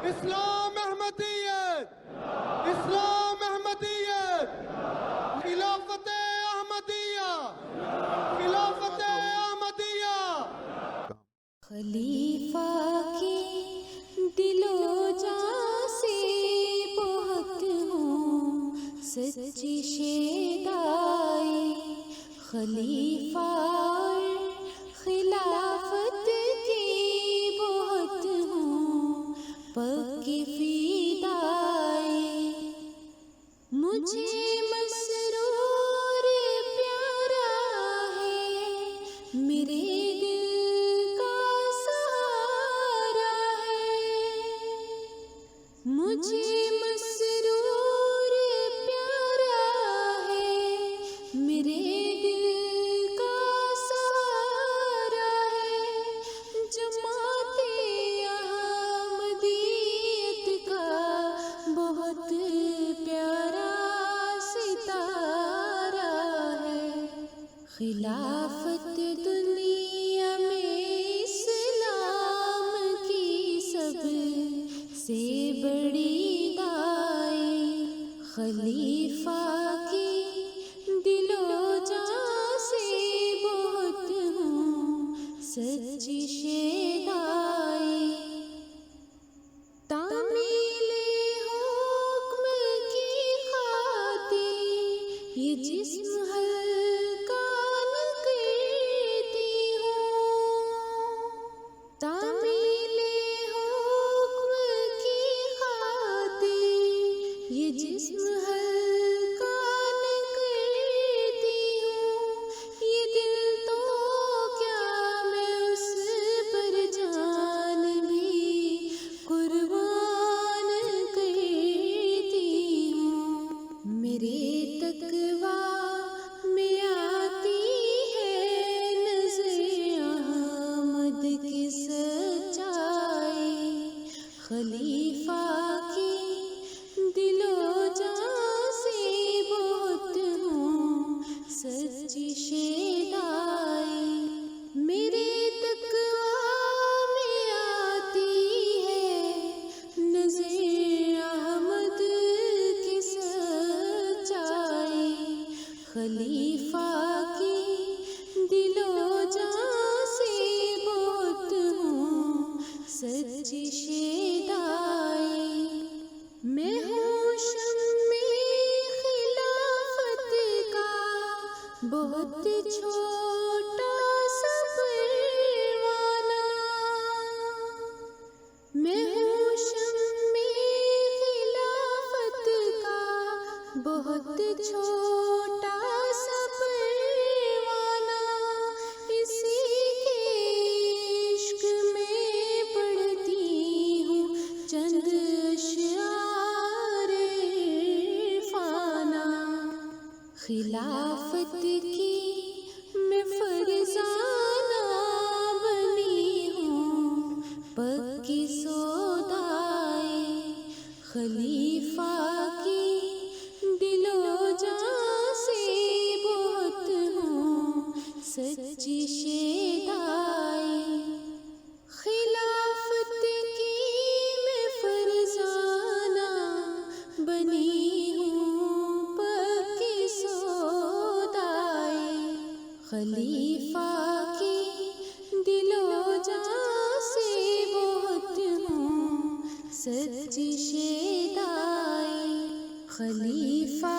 اسلام احمدیت، اسلام احمدیت، خلافت احمدیہ، خلافت احمدیہ۔ خلیفہ کے دل و جاں سے بہت ہوں سچی شیدائی، خلیفہ اور خلافت کی بہت ہوں پکی فدائی، مجھے مسرور پیارا ہے میرے دل کا سہارا ہے، مجھے مسرور پیارا ہے میرے دل کا سہارا ہے، جماعت احمدیت کا بہت پیارا ستارہ ہے، خلافت دنیا میں اسلام کی سب سے بڑی دائی، خلیفہ کی دل و جاں سے بہت ہوں سچی شیدائی، تعمیل حکم کی خاطر یہ جسم ہلکا نہ کرتی ہوں، تعمیل حکم کی خاطر یہ جسم ہلکا نہ کرتی ہوں، یہ دل تو کیا میں اس پر جان بھی قربان کرتی ہوں، میرے تقویٰ میں آتی ہے نظر احمد کی سچائی، خلیفہ کی دل و جاں سے بہت ہوں سچی شیدائی، میرے تقویٰ میں آتی ہے نظر احمد کی سچائی، خلیفہ کی دل و جاں سے بہت ہوں سچی شیدائی، میں ہوں شمع خلافت کا بہت چھوٹا سا پروانہ، میں ہوں شمع خلافت کا بہت چھوٹا سا پروانہ، اسی کے عشق میں پڑھتی ہوں چند اشعار عرفانہ، خلافت کی میں فرزانہ بنی ہوں پکی سودائی، خلیفہ کی دل و جاں سے بہت ہوں سچی شیدائی، خلافت کی میں فرزانہ بنی ہوں پکی سودائی، خلیفہ کی دل و جاں سے بہت ہوں سچی شیدائی، خلیفہ